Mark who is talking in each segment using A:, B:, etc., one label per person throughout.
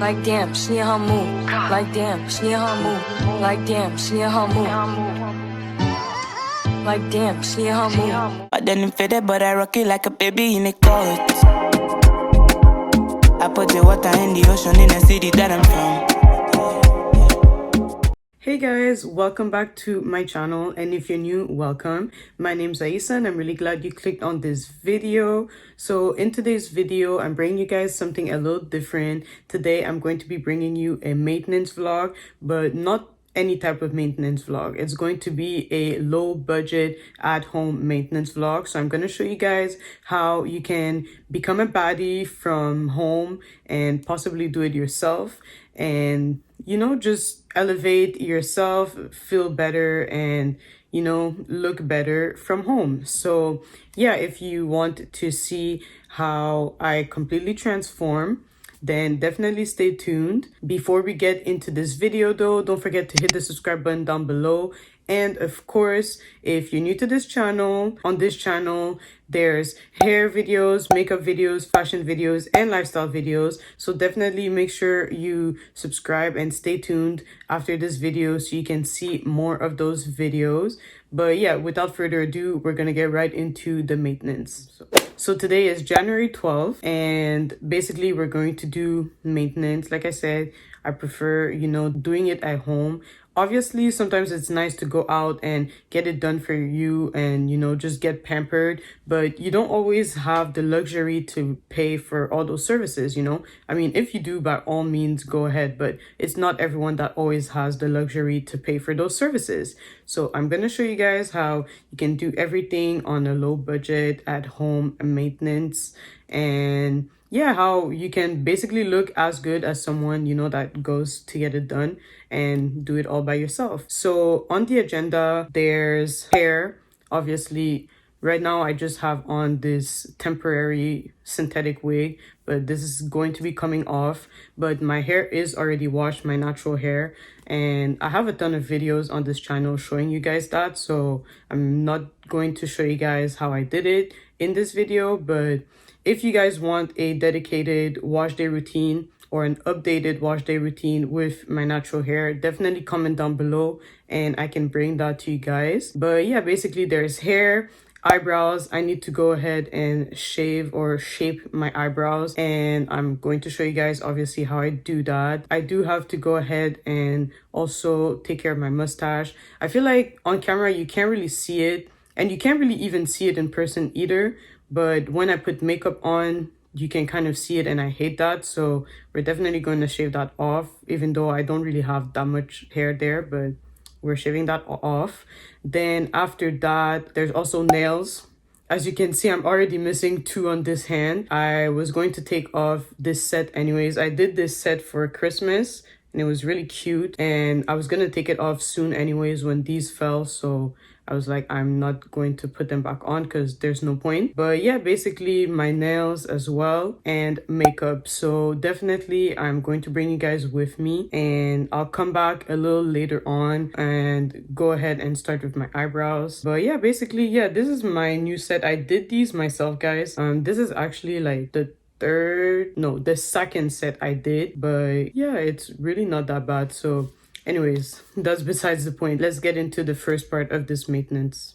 A: Like damn, she her move. Like damn, she her move. Like damn, she her move. Like damn, she her move.
B: I didn't fit it, but I rock it like a baby in a coat. I put the water in the ocean in the city that I'm from.
C: Hey guys, welcome back to my channel, and if you're new, welcome. My name's Aïssa and I'm really glad you clicked on this video. So in today's video, I'm bringing you guys something a little different. Today I'm going to be bringing you a maintenance vlog, but not any type of maintenance vlog. It's going to be a low budget at home maintenance vlog. So I'm going to show you guys how you can become a baddie from home and possibly do it yourself, and just elevate yourself, feel better, and look better from home. So yeah, if you want to see how I completely transform, then definitely stay tuned. Before we get into this video though, don't forget to hit the subscribe button down below. And of course, if you're new to this channel, on this channel, there's hair videos, makeup videos, fashion videos, and lifestyle videos. So definitely make sure you subscribe and stay tuned after this video so you can see more of those videos. But yeah, without further ado, we're gonna get right into the maintenance. So today is January 12th, and basically we're going to do maintenance. Like I said, I prefer, doing it at home. Obviously, sometimes it's nice to go out and get it done for you and, just get pampered, but you don't always have the luxury to pay for all those services, I mean, if you do, by all means, go ahead, but it's not everyone that always has the luxury to pay for those services. So I'm going to show you guys how you can do everything on a low budget at home maintenance, and yeah, how you can basically look as good as someone, that goes to get it done and do it all by yourself. So on the agenda, there's hair. Obviously, right now I just have on this temporary synthetic wig, but this is going to be coming off. But my hair is already washed, my natural hair. And I have a ton of videos on this channel showing you guys that. So I'm not going to show you guys how I did it in this video, but if you guys want a dedicated wash day routine or an updated wash day routine with my natural hair, definitely comment down below and I can bring that to you guys. But yeah, basically there's hair, eyebrows. I need to go ahead and shave or shape my eyebrows, and I'm going to show you guys obviously how I do that. I do have to go ahead and also take care of my mustache. I feel like on camera you can't really see it, and you can't really even see it in person either. But when I put makeup on, you can kind of see it, and I hate that. So we're definitely going to shave that off, even though I don't really have that much hair there, but we're shaving that off. Then after that, there's also nails. As you can see, I'm already missing 2 on this hand. I was going to take off this set anyways. I did this set for Christmas and it was really cute, and I was going to take it off soon anyways when these fell. So I was like, I'm not going to put them back on because there's no point. But yeah, basically my nails as well and makeup. So definitely I'm going to bring you guys with me, and I'll come back a little later on and go ahead and start with my eyebrows. But yeah, basically, yeah, this is my new set. I did these myself, guys. This is actually like the second set I did, but yeah, it's really not that bad. So anyways, that's besides the point. Let's get into the first part of this maintenance.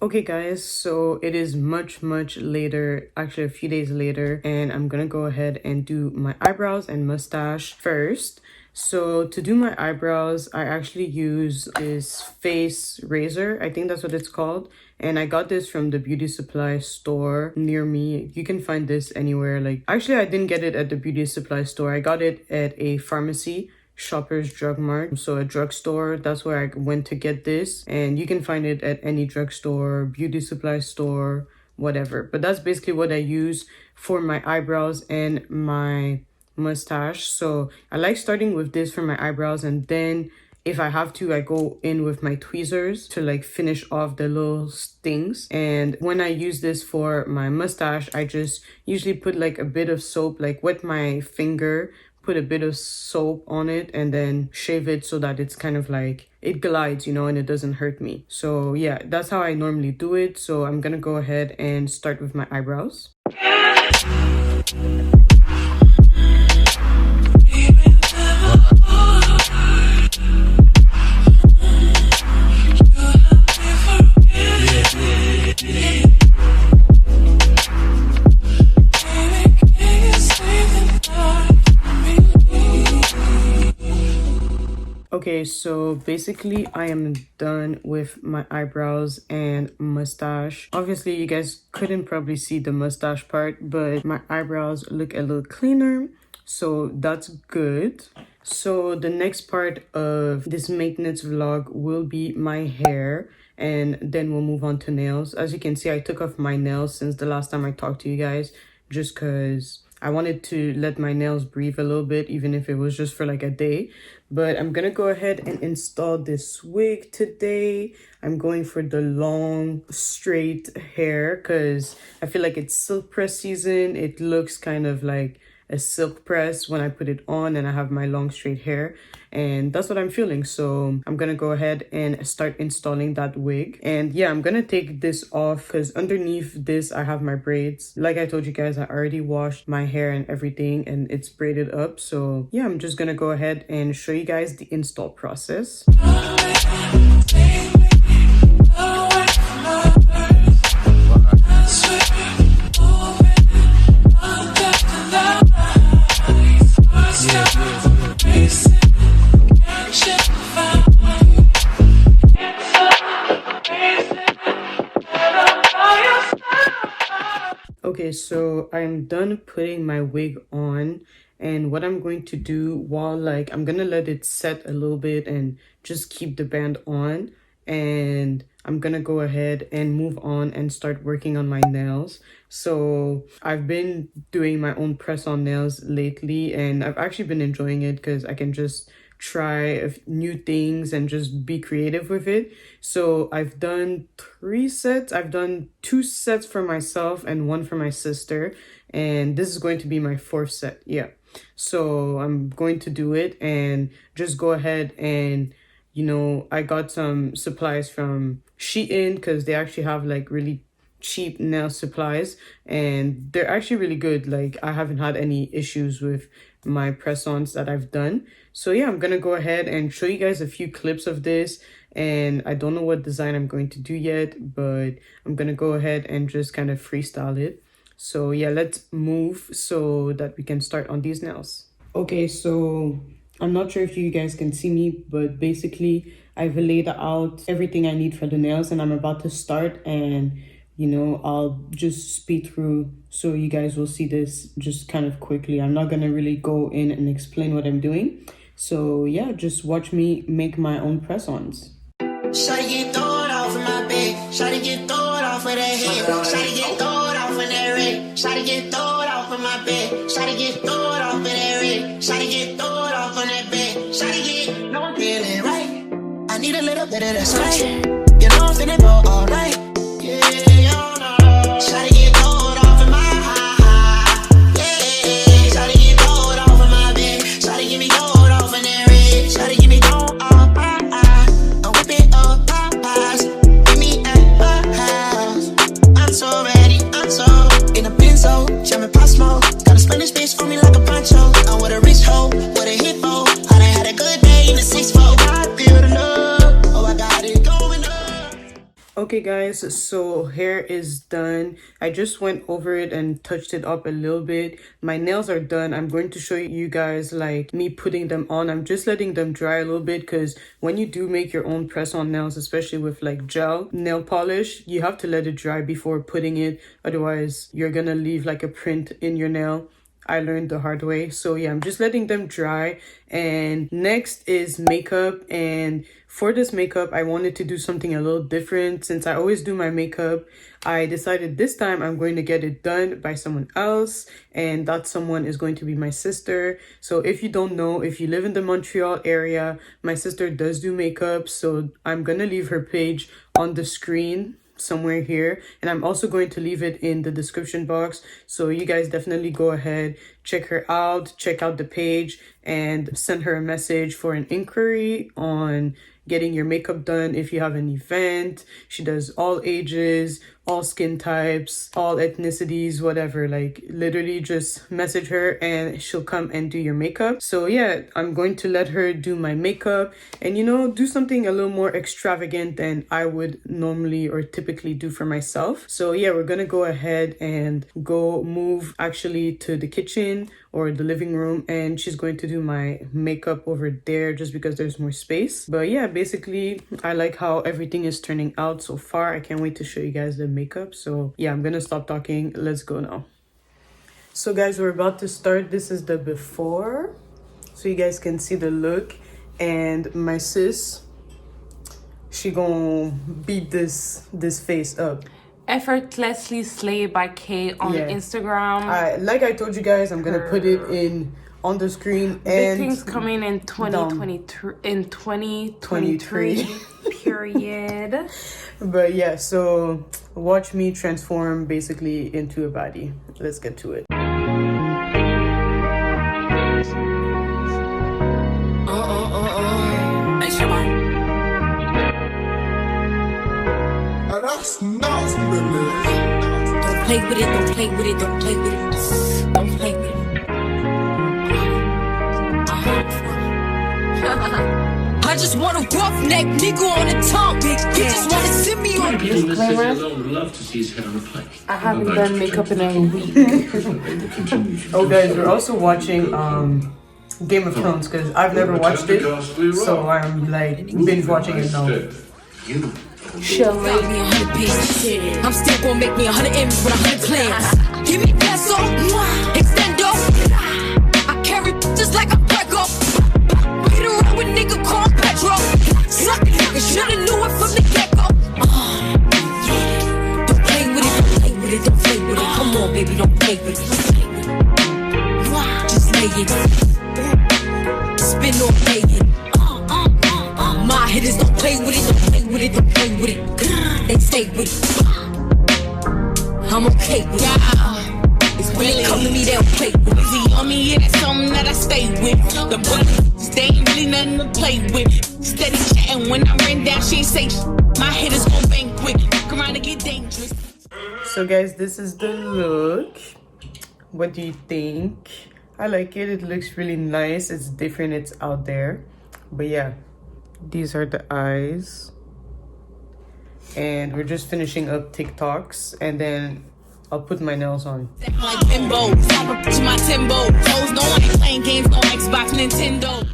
C: Okay guys, so it is much later, actually a few days later, and I'm gonna go ahead and do my eyebrows and mustache first. So to do my eyebrows, I actually use this face razor. I think that's what it's called. And I got this from the beauty supply store near me. You can find this anywhere. Like, actually, I didn't get it at the beauty supply store. I got it at a pharmacy, Shoppers Drug Mart. So a drugstore, that's where I went to get this. And you can find it at any drugstore, beauty supply store, whatever. But that's basically what I use for my eyebrows and my mustache. So I like starting with this for my eyebrows, and then if I have to, I go in with my tweezers to like finish off the little stings. And when I use this for my mustache, I just usually put like a bit of soap, like wet my finger, put a bit of soap on it, and then shave it so that it's kind of like, it glides, and it doesn't hurt me. So yeah, that's how I normally do it. So I'm gonna go ahead and start with my eyebrows. Okay, so basically I am done with my eyebrows and mustache. Obviously you guys couldn't probably see the mustache part, but my eyebrows look a little cleaner, so that's good. So the next part of this maintenance vlog will be my hair, and then we'll move on to nails. As you can see, I took off my nails since the last time I talked to you guys, just because I wanted to let my nails breathe a little bit, even if it was just for like a day. But I'm gonna go ahead and install this wig today. I'm going for the long straight hair because I feel like it's silk press season. It looks kind of like a silk press when I put it on and I have my long straight hair, and that's what I'm feeling. So I'm gonna go ahead and start installing that wig. And yeah, I'm gonna take this off because underneath this I have my braids. Like I told you guys, I already washed my hair and everything and it's braided up. So yeah, I'm just gonna go ahead and show you guys the install process. Okay, so I'm done putting my wig on, and what I'm going to do while I'm gonna let it set a little bit and just keep the band on, and I'm gonna go ahead and move on and start working on my nails. So I've been doing my own press-on nails lately, and I've actually been enjoying it because I can just try new things and just be creative with it. So I've done 3 sets. I've done 2 sets for myself and 1 for my sister, and this is going to be my 4th set. Yeah, so I'm going to do it and just go ahead and, you know, I got some supplies from Shein because they actually have like really cheap nail supplies and they're actually really good. Like I haven't had any issues with my press-ons that I've done. So yeah, I'm gonna go ahead and show you guys a few clips of this, and I don't know what design I'm going to do yet, but I'm gonna go ahead and just kind of freestyle it. So yeah, let's move so that we can start on these nails. Okay, so I'm not sure if you guys can see me, but basically I've laid out everything I need for the nails and I'm about to start, and you know, I'll just speed through so you guys will see this just kind of quickly. I'm not gonna really go in and explain what I'm doing. So yeah, just watch me make my own press-ons.
D: Shawty get thrown off in my bed. Shawty get thrown off with that head. Shawty get thrown off in that red. Shawty get thrown off in my bed. Shawty get thrown off in that red. Shawty get thrown off in that bed. Shawty get no one feeling right. I need a little bit of that spice. You know I'm finna go all night. Yeah, you know. Shawty get thrown off in my high. Yeah, shawty get thrown off in my bed. Shawty give me thrown off in that red. Shawty give me thrown off. I'm whipping up Popeyes. Give me at my house. I'm so ready. I'm so in a benzo, jamming pop smoke. Got a Spanish bitch for me like a poncho. I'm with a rich hoe, with a hippo. I done had a good day in the 6-4. I feel the love. Oh, I got it going up.
C: Okay guys, so hair is done. I just went over it and touched it up a little bit. My nails are done. I'm going to show you guys like me putting them on. I'm just letting them dry a little bit because when you do make your own press-on nails, especially with like gel nail polish, you have to let it dry before putting it. Otherwise, you're gonna leave like a print in your nail. I learned the hard way. So yeah, I'm just letting them dry. And next is makeup. And for this makeup, I wanted to do something a little different. Since I always do my makeup, I decided this time I'm going to get it done by someone else. And that someone is going to be my sister. So if you don't know, if you live in the Montreal area, my sister does do makeup. So I'm going to leave her page on the screen somewhere here, and I'm also going to leave it in the description box, so you guys definitely go ahead, check her out, check out the page, and send her a message for an inquiry on getting your makeup done if you have an event. She does all ages, all skin types, all ethnicities, whatever. Like literally just message her and she'll come and do your makeup. So yeah, I'm going to let her do my makeup and, you know, do something a little more extravagant than I would normally or typically do for myself. So yeah, we're gonna go ahead and go move actually to the kitchen or the living room, and she's going to do my makeup over there just because there's more space. But yeah, basically I like how everything is turning out so far. I can't wait to show you guys the makeup. So yeah, I'm gonna stop talking. Let's go now. So guys, we're about to start. This is the before, so you guys can see the look. And my sis, she gonna beat this face up.
E: Effortlessly Slayed by K on Instagram.
C: Like I told you guys, I'm gonna put it on the screen. And
E: big things coming in 2023. In 2023. Period.
C: But yeah, so watch me transform basically into a baddie. Let's get to it.
A: Don't play with it, don't play with it, don't play with it. Don't play with it. I just want a roughneck nigga on the tongue. You just want to send me on.
E: I haven't done makeup in a week.
C: Oh guys, we're also watching Game of Thrones because I've never watched it, so I'm like binge watching it now.
A: Chill, me 100 pieces. I'm still gonna make me 100 M's with 100 plans. Give me peso, extendo. I carry just like a Prego. Get around with nigga called Petro. Suck it, nigga, shoulda knew it from the get-go. Don't play with it, don't play with it, don't play with it. Come on, baby, don't play with it. Just lay it. Spin or play it. My hitters don't play with it, don't play with it, don't play with it. They stay with it. I'm okay with it. It's when they come to me, they'll play with it.
F: Easy on me, yeah, that's something that I stay with. The brothers, they ain't really nothing to play with. Steady chatting when I ran down, she ain't say my hitters gon' bang quick. Come around and get dangerous.
C: So guys, this is the look. What do you think? I like it. It looks really nice. It's different. It's out there. But yeah, these are the eyes. And we're just finishing up TikToks. And then I'll put my nails on.
F: Like bimbo, stop up to my Timbo. Toes, no, I ain't playing games, no Xbox, Nintendo.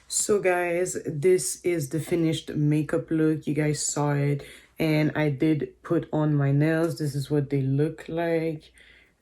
C: So guys, this is the finished makeup look. You guys saw it. And I did put on my nails. This is what they look like.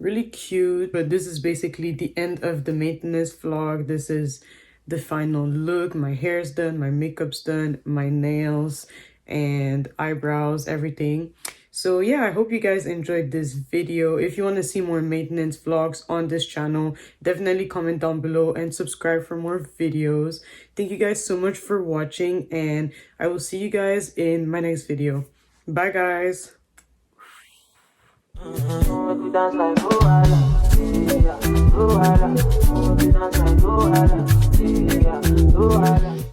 C: Really cute. But this is basically the end of the maintenance vlog. This is the final look. My hair's done, my makeup's done, my nails and eyebrows, everything. So yeah, I hope you guys enjoyed this video. If you want to see more maintenance vlogs on this channel, definitely comment down below and subscribe for more videos. Thank you guys so much for watching, and I will see you guys in my next video. Bye guys.